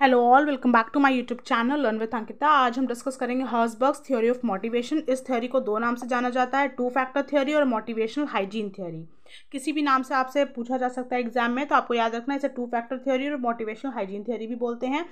Hello all, welcome back to my YouTube channel learn with Ankita. आज हम discuss करेंगे Herzberg's theory of motivation. इस theory को दो नाम से जाना जाता है, टू फैक्टर थ्योरी और मोटिवेशनल हाइजीन थ्योरी। किसी भी नाम से आपसे पूछा जा सकता है एग्जाम में, तो आपको याद रखना है इसे टू फैक्टर थ्योरी और मोटिवेशनल हाइजीन थ्योरी भी बोलते हैं।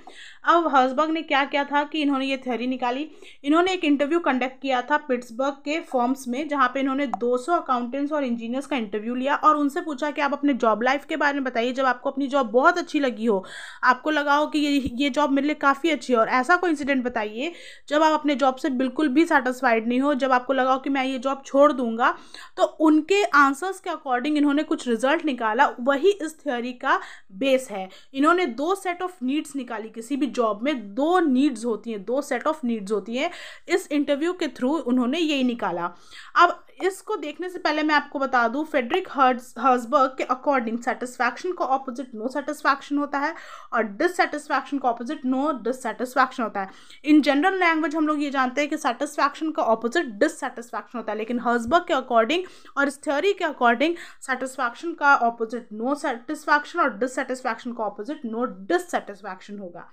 अब हर्जबर्ग ने क्या किया था कि इन्होंने ये थ्योरी निकाली। इन्होंने एक इंटरव्यू कंडक्ट किया था पिट्सबर्ग के फर्म्स में, जहाँ पे इन्होंने 200 अकाउंटेंट्स और इंजीनियर्स का इंटरव्यू लिया और उनसे पूछा कि आप अपने जॉब लाइफ के बारे में बताइए। जब आपको अपनी जॉब बहुत अच्छी लगी हो, आपको लगा हो कि ये जॉब मेरे लिए काफ़ी अच्छी है, और ऐसा कोई इंसिडेंट बताइए जब आप अपने जॉब से बिल्कुल भी सेटिस्फाइड नहीं हो, जब आपको लगा हो कि मैं ये जॉब छोड़ दूंगा। तो उनके आंसर्स के अकॉर्डिंग इन्होंने कुछ रिजल्ट निकाला, वही इस थ्योरी का बेस है। इन्होंने दो सेट ऑफ नीड्स निकाली। किसी भी जॉब में दो नीड्स होती हैं, दो सेट ऑफ नीड्स होती हैं। इस इंटरव्यू के थ्रू उन्होंने यही निकाला। अब इसको देखने से पहले मैं आपको बता दूं, फ्रेडरिक हर्जबर्ग के अकॉर्डिंग सेटिस्फैक्शन का ऑपोजिट नो सेटिस्फैक्शन होता है और डिससेटिस्फैक्शन का ऑपोजिट नो डिससेटिस्फैक्शन होता है। इन जनरल लैंग्वेज हम लोग ये जानते हैं कि सेटिस्फैक्शन का ऑपोजिट डिससेटिस्फैक्शन होता है, लेकिन हर्जबर्ग के अकॉर्डिंग और इस थ्योरी के अकॉर्डिंग सेटिस्फैक्शन का ऑपोजिट नो सेटिस्फैक्शन और डिससेटिस्फैक्शन का ऑपोजिट नो डिससेटिस्फैक्शन होगा।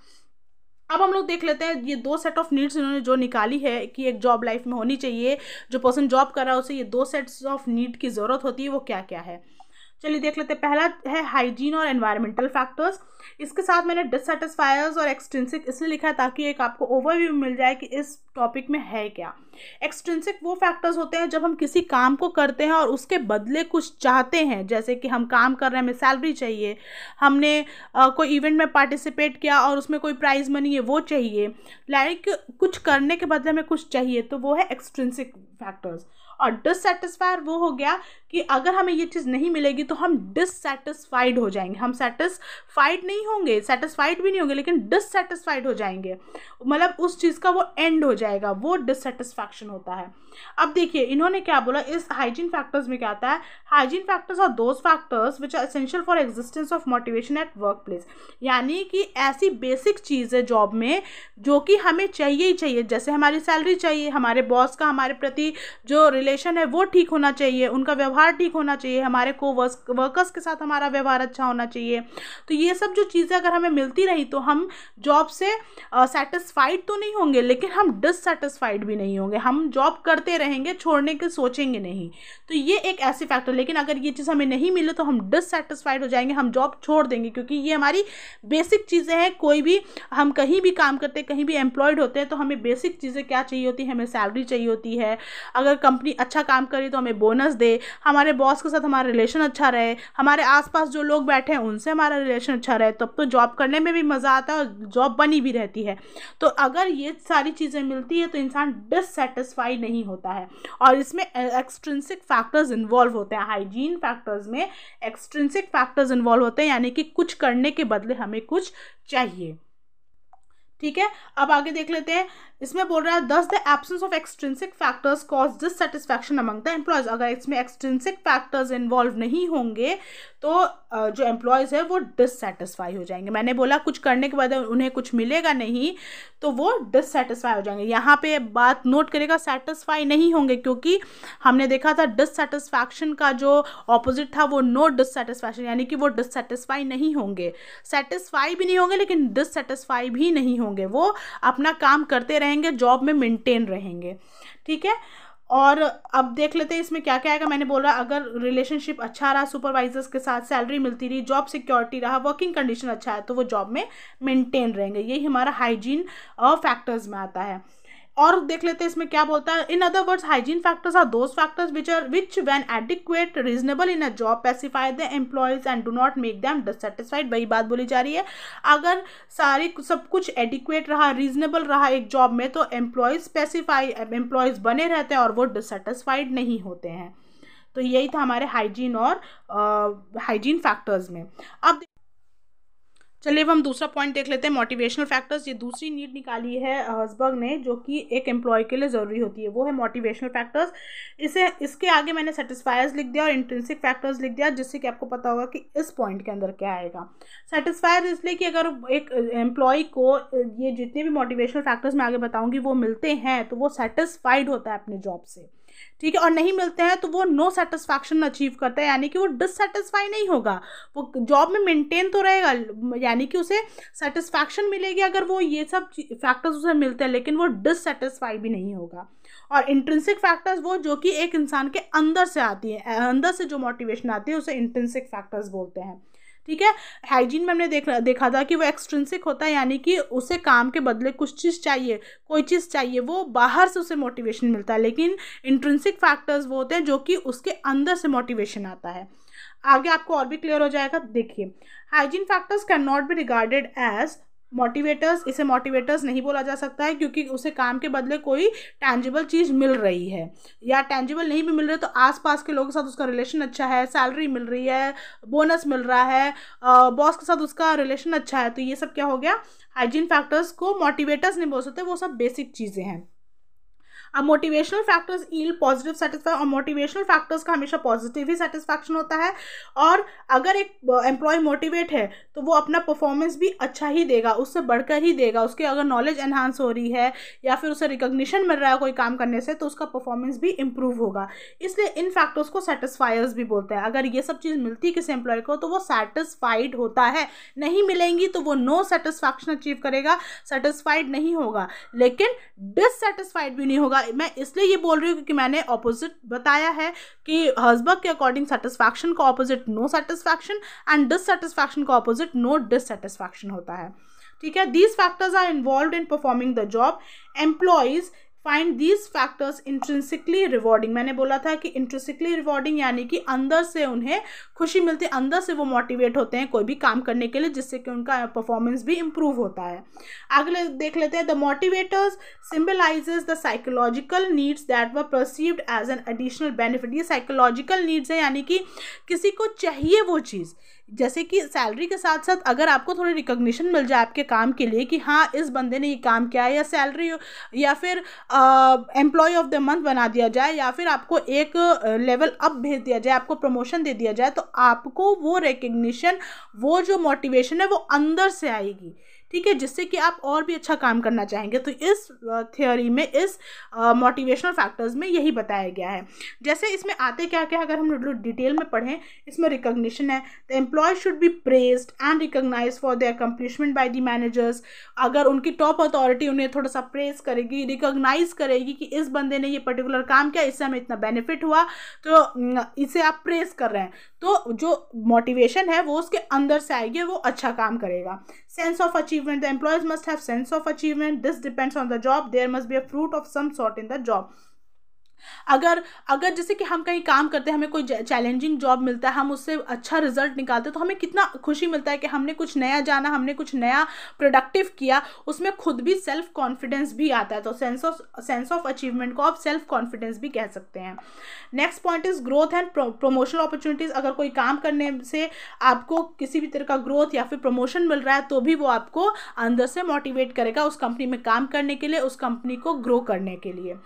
अब हम लोग देख लेते हैं ये दो सेट ऑफ नीड्स इन्होंने जो निकाली है कि एक जॉब लाइफ में होनी चाहिए। जो पर्सन जॉब कर रहा है उसे ये दो सेट्स ऑफ नीड की ज़रूरत होती है, वो क्या क्या है चलिए देख लेते हैं। पहला है हाइजीन और एनवायरमेंटल फैक्टर्स। इसके साथ मैंने डिससेटिस्फायर्स और एक्सट्रिंसिक इसलिए लिखा है ताकि एक आपको ओवरव्यू मिल जाए कि इस टॉपिक में है क्या। एक्सट्रिंसिक वो फैक्टर्स होते हैं जब हम किसी काम को करते हैं और उसके बदले कुछ चाहते हैं, जैसे कि हम काम कर रहे हैं, हमें सैलरी चाहिए, हमने कोई इवेंट में पार्टिसिपेट किया और उसमें कोई प्राइज मनी है वो चाहिए, लाइक कुछ करने के बदले में कुछ चाहिए, तो वो है एक्सट्रिंसिक फैक्टर्स। और डिससेटिस्फायर वो हो गया कि अगर हमें ये चीज़ नहीं मिलेगी तो हम डिससेटिस्फाइड हो जाएंगे। हम सेटिस्फाइड नहीं होंगे, सेटिस्फाइड भी नहीं होंगे, लेकिन डिससेटिस्फाइड हो जाएंगे, मतलब उस चीज़ का वो एंड हो जाएगा, वो डिससेटिस्फैक्शन होता है। अब देखिए इन्होंने क्या बोला इस हाइजीन फैक्टर्स में क्या आता है। Hygiene factors are those factors which are essential for existence of motivation at work place. यानी कि ऐसी बेसिक चीज़ है जॉब में जो कि हमें चाहिए ही चाहिए, जैसे हमारी सैलरी चाहिए, हमारे बॉस का हमारे प्रति जो रिलेशन है वो ठीक होना चाहिए, उनका व्यवहार ठीक होना चाहिए, हमारे वर्कर्स के साथ हमारा व्यवहार अच्छा होना चाहिए। तो ये सब जो चीज़ें अगर हमें मिलती रही तो हम जॉब से सेटिस्फाइड तो नहीं होंगे, लेकिन हम डिससेटिस्फाइड भी नहीं होंगे। हम जॉब करते रहेंगे, छोड़ने के सोचेंगे नहीं। तो ये एक ऐसी फैक्टर, लेकिन अगर ये चीज़ हमें नहीं मिले तो हम डिससेटिस्फाइड हो जाएंगे, हम जॉब छोड़ देंगे, क्योंकि ये हमारी बेसिक चीज़ें हैं। कोई भी हम कहीं भी काम करते हैं, कहीं भी एम्प्लॉयड होते हैं, तो हमें बेसिक चीज़ें क्या चाहिए होती है, हमें सैलरी चाहिए होती है, अगर कंपनी अच्छा काम करे तो हमें बोनस दे, हमारे बॉस के साथ हमारा रिलेशन अच्छा रहे, हमारे आसपास जो लोग बैठे हैं उनसे हमारा रिलेशन अच्छा रहे, तब तो जॉब करने में भी मज़ा आता है और जॉब बनी भी रहती है। तो अगर ये सारी चीज़ें मिलती है तो इंसान डिससेटिस्फाई नहीं होता है, और इसमें एक्सट्रिंसिक फैक्टर्स इन्वॉल्व होते हैं। हाइजीन फैक्टर्स में एक्सट्रिंसिक फैक्टर्स इन्वॉल्व होते हैं, यानी कि कुछ करने के बदले हमें कुछ चाहिए। ठीक है, अब आगे देख लेते हैं। इसमें बोल रहा है दस the absence of extrinsic factors cause dissatisfaction among the employees. अगर इसमें एक्सट्रिंसिक फैक्टर्स इन्वॉल्व नहीं होंगे तो जो एम्प्लॉयज है वो डिससेटिस्फाई हो जाएंगे। मैंने बोला कुछ करने के बाद उन्हें कुछ मिलेगा नहीं तो वो डिससेटिस्फाई हो जाएंगे। यहाँ पे बात नोट करेगा, सेटिस्फाई नहीं होंगे, क्योंकि हमने देखा था डिससेटिस्फैक्शन का जो ऑपोजिट था वो नो डिससेटिस्फैक्शन, यानी कि वो डिससेटिस्फाई नहीं होंगे, सेटिस्फाई भी नहीं होंगे लेकिन डिससेटिस्फाई भी नहीं होंगे। वो अपना काम करते रहेंगे, जॉब में मेंटेन रहेंगे। ठीक है, और अब देख लेते हैं इसमें क्या क्या आएगा। मैंने बोला अगर रिलेशनशिप अच्छा रहा सुपरवाइजर्स के साथ, सैलरी मिलती रही, जॉब सिक्योरिटी रहा, वर्किंग कंडीशन अच्छा है, तो वो जॉब में मेंटेन रहेंगे। यही हमारा हाइजीन फैक्टर्स में आता है। और देख लेते हैं इसमें क्या बोलता है। In other words hygiene factors are those factors which when adequate reasonable in a job pacify the employees and do not make them dissatisfied. वही बात बोली जा रही है, अगर सारी सब कुछ एडिक्वेट रहा, रीजनेबल रहा एक जॉब में, तो एम्प्लॉयज बने रहते हैं और वो डिससेटिस्फाइड नहीं होते हैं। तो यही था हमारे हाइजीन और हाइजीन फैक्टर्स में। अब चलिए अब हम दूसरा पॉइंट देख लेते हैं, मोटिवेशनल फैक्टर्स। ये दूसरी नीड निकाली है हर्जबर्ग ने जो कि एक एम्प्लॉय के लिए ज़रूरी होती है, वो है मोटिवेशनल फैक्टर्स। इसके आगे मैंने सेटिस्फायर्स लिख दिया और इंट्रिंसिक फैक्टर्स लिख दिया, जिससे कि आपको पता होगा कि इस पॉइंट के अंदर क्या आएगा। सेटिस्फायर इसलिए कि अगर एक एम्प्लॉय को ये जितने भी मोटिवेशनल फैक्टर्स मैं आगे बताऊँगी वो मिलते हैं तो वो सेटिस्फाइड होता है अपने जॉब से। ठीक है, और नहीं मिलते हैं तो वो नो सेटिस्फैक्शन अचीव करता है, यानी कि वो डिससेटिस्फाई नहीं होगा, वो जॉब में मेंटेन तो रहेगा, यानी कि उसे सेटिस्फैक्शन मिलेगी अगर वो ये सब फैक्टर्स उसे मिलते हैं, लेकिन वो डिससेटिस्फाई भी नहीं होगा। और इंट्रिंसिक फैक्टर्स वो जो कि एक इंसान के अंदर से आती है, अंदर से जो मोटिवेशन आती है उसे इंट्रिंसिक फैक्टर्स बोलते हैं। ठीक है, हाइजीन में हमने देखा था कि वो एक्सट्रिंसिक होता है, यानी कि उसे काम के बदले कुछ चीज़ चाहिए, कोई चीज़ चाहिए, वो बाहर से उसे मोटिवेशन मिलता है। लेकिन इंट्रिंसिक फैक्टर्स वो होते हैं जो कि उसके अंदर से मोटिवेशन आता है। आगे आपको और भी क्लियर हो जाएगा। देखिए, hygiene factors can not be regarded as motivators, इसे मोटिवेटर्स नहीं बोला जा सकता है, क्योंकि उसे काम के बदले कोई टैंजिबल चीज़ मिल रही है, या टैंजिबल नहीं भी मिल रही तो आसपास के लोगों के साथ उसका रिलेशन अच्छा है, सैलरी मिल रही है, बोनस मिल रहा है, बॉस के साथ उसका रिलेशन अच्छा है, तो ये सब क्या हो गया, हाइजीन फैक्टर्स को मोटिवेटर्स नहीं बोल सकते, वो सब बेसिक चीज़ें हैं। अब motivational factors yield positive satisfy, और मोटिवेशनल फैक्टर्स का हमेशा पॉजिटिव ही सेटिस्फैक्शन होता है। और अगर एक एम्प्लॉय मोटिवेट है तो वो अपना परफॉर्मेंस भी अच्छा ही देगा, उससे बढ़कर ही देगा, उसके अगर नॉलेज एनहांस हो रही है या फिर उसे रिकॉग्निशन मिल रहा है कोई काम करने से, तो उसका परफॉर्मेंस भी इंप्रूव होगा। इसलिए इन फैक्टर्स को सेटिस्फायर्स भी बोलते हैं। अगर ये सब चीज़ मिलती है किसी एम्प्लॉय को तो वो सेटिस्फाइड होता है, नहीं मिलेंगी तो वो नो सेटिस्फैक्शन अचीव करेगा, सेटिस्फाइड नहीं होगा, लेकिन डिससेटिस्फाइड भी नहीं होगा। मैं इसलिए ये बोल रही हूँ क्योंकि मैंने ऑपोजिट बताया है कि हर्ज़बर्ग के अकॉर्डिंग सेटिस्फैक्शन का opposite no satisfaction and dissatisfaction का ऑपोजिट नो डिससेटिस्फैक्शन होता है। ठीक है, these factors are involved in performing the job. Employees find these factors intrinsically rewarding. मैंने बोला था कि इंट्रिंसिकली रिवॉर्डिंग यानी कि अंदर से उन्हें खुशी मिलती है, अंदर से वो मोटिवेट होते हैं कोई भी काम करने के लिए, जिससे कि उनका परफॉर्मेंस भी इंप्रूव होता है। अगले देख लेते हैं, the motivators symbolizes the psychological needs that were perceived as an additional benefit. ये साइकोलॉजिकल नीड्स है, यानी कि किसी को चाहिए वो चीज़, जैसे कि सैलरी के साथ साथ अगर आपको थोड़ी रिकॉग्निशन मिल जाए आपके काम के लिए कि हाँ इस बंदे ने ये काम किया है, या सैलरी या फिर एम्प्लॉय ऑफ द मंथ बना दिया जाए, या फिर आपको एक लेवल अप भेज दिया जाए, आपको प्रमोशन दे दिया जाए, तो आपको वो रिकॉग्निशन, वो जो मोटिवेशन है वो अंदर से आएगी। ठीक है, जिससे कि आप और भी अच्छा काम करना चाहेंगे। तो इस थ्योरी में, इस मोटिवेशनल फैक्टर्स में यही बताया गया है। जैसे इसमें आते क्या क्या, अगर हम डिटेल में पढ़ें, इसमें रिकॉग्निशन है, the employee should be praised and recognized for their accomplishment by the managers. अगर उनकी टॉप अथॉरिटी उन्हें थोड़ा सा प्रेज करेगी, रिकॉग्नाइज करेगी कि इस बंदे ने ये पर्टिकुलर काम किया, इससे हमें इतना बेनिफिट हुआ, तो इसे आप प्रेज कर रहे हैं, तो जो मोटिवेशन है वो उसके अंदर से आएगी, वो अच्छा काम करेगा। Sense of achievement, the employees must have sense of achievement, this depends on the job, there must be a fruit of some sort in the job. अगर जैसे कि हम कहीं काम करते हैं, हमें कोई चैलेंजिंग जॉब मिलता है, हम उससे अच्छा रिजल्ट निकालते हैं, तो हमें कितना खुशी मिलता है कि हमने कुछ नया जाना, हमने कुछ नया प्रोडक्टिव किया, उसमें खुद भी सेल्फ कॉन्फिडेंस भी आता है। तो सेंस ऑफ अचीवमेंट को आप सेल्फ कॉन्फिडेंस भी कह सकते हैं। Next point is growth and promotional opportunities. अगर कोई काम करने से आपको किसी भी तरह का ग्रोथ या फिर प्रमोशन मिल रहा है, तो भी वो आपको अंदर से मोटिवेट करेगा उस कंपनी में काम करने के लिए, उस कंपनी को ग्रो करने के लिए।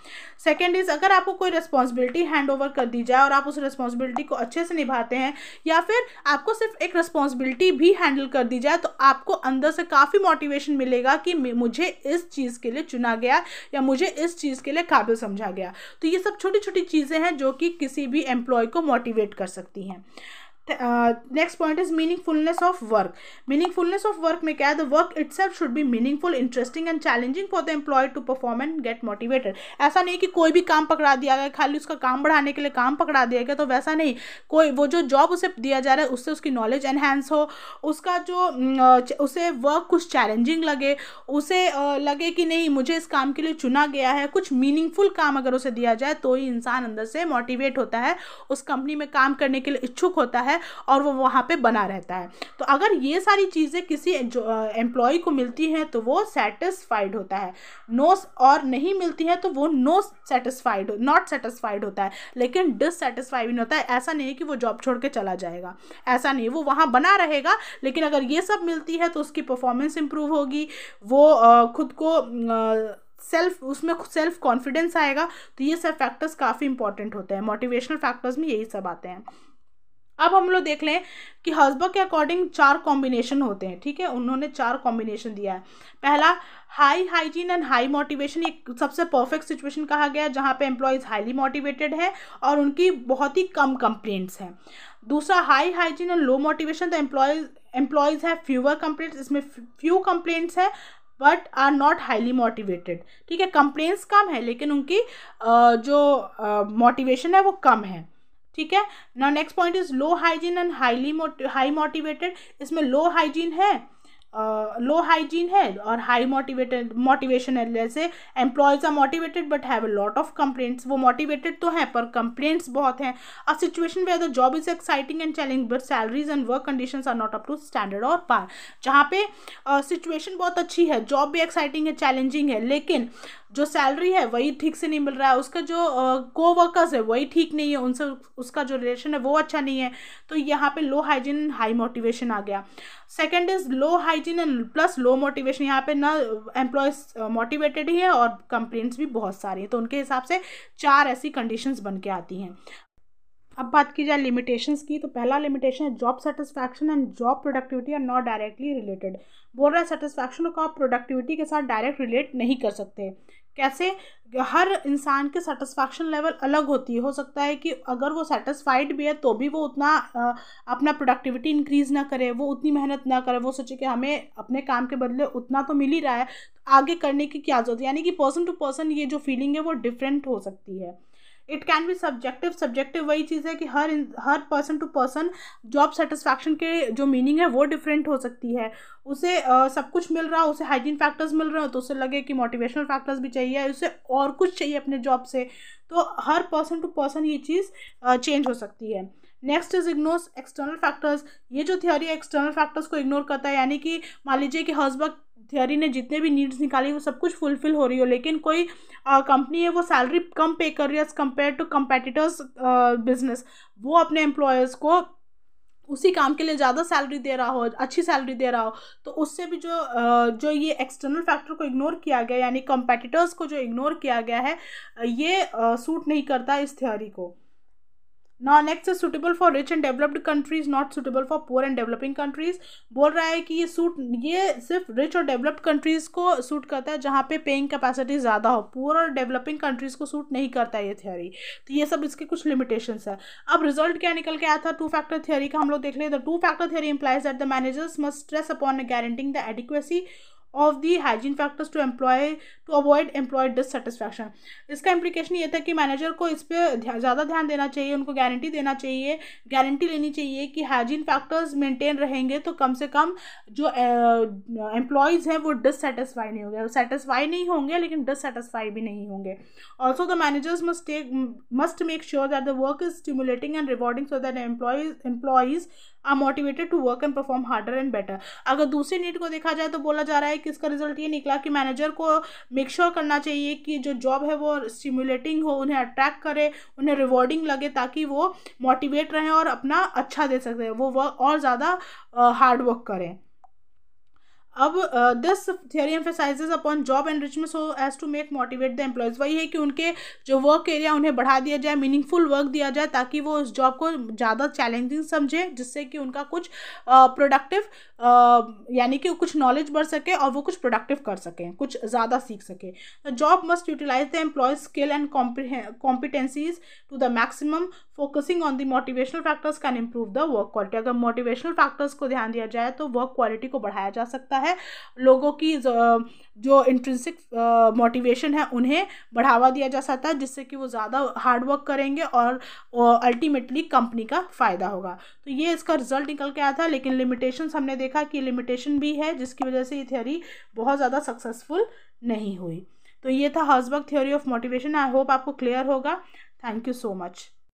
सेकेंड इज, अगर आपको कोई रिस्पॉन्सिबिलिटी हैंड ओवर कर दी जाए और आप उस रिस्पॉन्सिबिलिटी को अच्छे से निभाते हैं, या फिर आपको सिर्फ एक रिस्पॉन्सिबिलिटी भी हैंडल कर दी जाए, तो आपको अंदर से काफ़ी मोटिवेशन मिलेगा कि मुझे इस चीज़ के लिए चुना गया या मुझे इस चीज़ के लिए काबिल समझा गया। तो ये सब छोटी छोटी चीज़ें हैं जो कि किसी भी एम्प्लॉय को मोटिवेट कर सकती हैं। Next point is meaningfulness of work. Meaningfulness of work में क्या है, the work itself should be meaningful, interesting and challenging for the employee to perform and get motivated. ऐसा नहीं कि कोई भी काम पकड़ा दिया गया, खाली उसका काम बढ़ाने के लिए काम पकड़ा दिया गया, तो वैसा नहीं। कोई वो जो जॉब उसे दिया जा रहा है उससे उसकी नॉलेज एनहेंस हो, उसका जो उसे वर्क कुछ चैलेंजिंग लगे, उसे लगे कि नहीं मुझे इस काम के लिए चुना गया है, कुछ मीनिंगफुल काम अगर उसे दिया जाए तो ही इंसान अंदर से मोटिवेट होता है, उस कंपनी में काम करने के लिए इच्छुक होता है और वो वहाँ पे बना रहता है। तो अगर ये सारी चीज़ें किसी एम्प्लॉय को मिलती हैं तो वो सेटिस्फाइड होता है, और नहीं मिलती हैं तो वो नॉट सेटिस्फाइड होता है, लेकिन डिससेटिस्फाइड नहीं होता है। ऐसा नहीं है कि वो जॉब छोड़ के चला जाएगा, ऐसा नहीं, वो वहाँ बना रहेगा, लेकिन अगर ये सब मिलती है तो उसकी परफॉर्मेंस इंप्रूव होगी, वो खुद को उसमें सेल्फ कॉन्फिडेंस आएगा। तो ये सब फैक्टर्स काफ़ी इंपॉर्टेंट होते हैं, मोटिवेशनल फैक्टर्स में यही सब आते हैं। अब हम लोग देख लें कि हर्जबर्ग के अकॉर्डिंग 4 कॉम्बिनेशन होते हैं, ठीक है, उन्होंने 4 कॉम्बिनेशन दिया है। पहला, high hygiene and high motivation, एक सबसे परफेक्ट सिचुएशन कहा गया है जहाँ पे एम्प्लॉयज़ हाईली मोटिवेटेड है और उनकी बहुत ही कम कंप्लेंट्स हैं। दूसरा, high hygiene and low motivation, the employees have fewer complaints, इसमें फ्यू कंप्लेंट्स है but are not highly motivated, ठीक है, कंप्लेंट्स कम है लेकिन उनकी जो मोटिवेशन है वो कम है, ठीक है ना। Next point is low hygiene and high motivated, इसमें लो हाइजीन है और हाई मोटिवेशन है। जैसे employees are motivated but have a lot of complaints, वो मोटिवेटेड तो हैं पर कंप्लेंट्स बहुत हैं। A situation where the job is exciting and challenging but salaries and work conditions are not up to standard और par, जहाँ पे situation बहुत अच्छी है, जॉब भी एक्साइटिंग है, चैलेंजिंग है, लेकिन जो सैलरी है वही ठीक से नहीं मिल रहा है, उसका जो को वर्कर्स है वही ठीक नहीं है, उनसे उसका जो रिलेशन है वो अच्छा नहीं है, तो यहाँ पे लो हाइजीन एंड हाई मोटिवेशन आ गया। Second is low hygiene and plus low motivation, यहाँ पे ना एम्प्लॉयज मोटिवेटेड ही है और कंप्लेंट्स भी बहुत सारी हैं, तो उनके हिसाब से 4 ऐसी कंडीशंस बन के आती हैं। अब बात की जाए लिमिटेशंस की, तो पहला लिमिटेशन है job satisfaction and job productivity are not directly related. बोल रहा है सेटिस्फैक्शन को आप प्रोडक्टिविटी के साथ डायरेक्ट रिलेट नहीं कर सकते। कैसे? हर इंसान के सेटिस्फैक्शन लेवल अलग होती है, हो सकता है कि अगर वो सेटिस्फाइड भी है तो भी वो उतना अपना प्रोडक्टिविटी इंक्रीज़ ना करे, वो उतनी मेहनत ना करे, वो सोचे कि हमें अपने काम के बदले उतना तो मिल ही रहा है, आगे करने की क्या जरूरत है। यानी कि पर्सन टू पर्सन ये जो फीलिंग है वो डिफरेंट हो सकती है। इट कैन बी सब्जेक्टिव वही चीज़ है कि हर person to person job satisfaction के जो मीनिंग है वो डिफरेंट हो सकती है। उसे सब कुछ मिल रहा है, उसे हाइजीन फैक्टर्स मिल रहे हो तो उसे लगे कि मोटिवेशनल फैक्टर्स भी चाहिए, उसे और कुछ चाहिए अपने जॉब से, तो हर पर्सन टू पर्सन ये चीज़ चेंज हो सकती है। Next is ignores external factors, ये जो थियोरी है एक्सटर्नल फैक्टर्स को इग्नोर करता है, यानी कि मान लीजिए कि हर्जबर्ग थियोरी ने जितने भी नीड्स निकाली वो सब कुछ फुलफिल हो रही हो, लेकिन कोई कंपनी है वो सैलरी कम पे कर रही है as compare to competitors business, वो अपने एम्प्लॉयर्स को उसी काम के लिए ज़्यादा सैलरी दे रहा हो, अच्छी सैलरी दे रहा हो, तो उससे भी जो ये एक्सटर्नल फैक्टर को इग्नोर किया गया, यानी कंपेटिटर्स को जो इग्नोर किया गया है, ये सूट नहीं करता इस थियोरी को। Now next is suitable for rich and developed countries, not suitable for poor and developing countries। बोल रहा है कि ये सिर्फ रिच और डेवलप्ड कंट्रीज को सूट करता है जहाँ पे पेइंग कैपेसिटी ज़्यादा हो, पुअर और डेवलपिंग कंट्रीज को सूट नहीं करता है ये थियोरी। तो ये सब इसके कुछ लिमिटेशंस है। अब रिजल्ट क्या निकल के आया था 2 फैक्टर थियोरी का, हम लोग देख ले। The 2 factor theory implies that the managers must stress upon guaranteeing the adequacy of the hygiene factors to avoid employee dissatisfaction। इसका इम्प्लीकेशन ये था कि मैनेजर को इस पर ज़्यादा ध्यान देना चाहिए, उनको गारंटी देना चाहिए, गारंटी लेनी चाहिए कि हाइजीन फैक्टर्स मेंटेन रहेंगे तो कम से कम जो एम्प्लॉयज़ हैं वो डिससेटिस्फाई नहीं होंगे, सेटिस्फाई नहीं होंगे लेकिन डिससेटिस्फाई भी नहीं होंगे। Also the managers must make sure that the work is stimulating and rewarding so that employees are motivated to work and perform harder and better. अगर दूसरी नीड को देखा जाए तो बोला जा रहा है कि इसका रिजल्ट ये निकला कि मैनेजर को मेक श्योर करना चाहिए कि जो जॉब है वो स्टिमुलेटिंग हो, उन्हें अट्रैक्ट करे, उन्हें रिवॉर्डिंग लगे, ताकि वो मोटिवेट रहें और अपना अच्छा दे सकते हैं, वो वर्क और ज़्यादा हार्ड वर्क करें। अब this theory emphasizes upon job enrichment so as to make motivate the employees. वही है कि उनके जो वर्क एरिया उन्हें बढ़ा दिया जाए, मीनिंगफुल वर्क दिया जाए, ताकि वो उस जॉब को ज़्यादा चैलेंजिंग समझे, जिससे कि उनका कुछ प्रोडक्टिव यानी कि कुछ नॉलेज बढ़ सके और वो कुछ प्रोडक्टिव कर सकें, कुछ ज़्यादा सीख सकें। The job must utilize the employees skill and competencies to the maximum, focusing on the motivational factors can improve the work quality. अगर मोटिवेशनल फैक्टर्स को ध्यान दिया जाए तो वर्क क्वालिटी को बढ़ाया जा सकता है, लोगों की जो इंट्रिंसिक मोटिवेशन है उन्हें बढ़ावा दिया जा सकता है, जिससे कि वो ज़्यादा हार्ड वर्क करेंगे और अल्टीमेटली कंपनी का फ़ायदा होगा। तो ये इसका रिजल्ट निकल के आया था, लेकिन लिमिटेशंस हमने देखा कि लिमिटेशन भी है जिसकी वजह से ये थियोरी बहुत ज़्यादा सक्सेसफुल नहीं हुई। तो ये था Herzberg theory of motivation. I hope आपको क्लियर होगा। Thank you so much.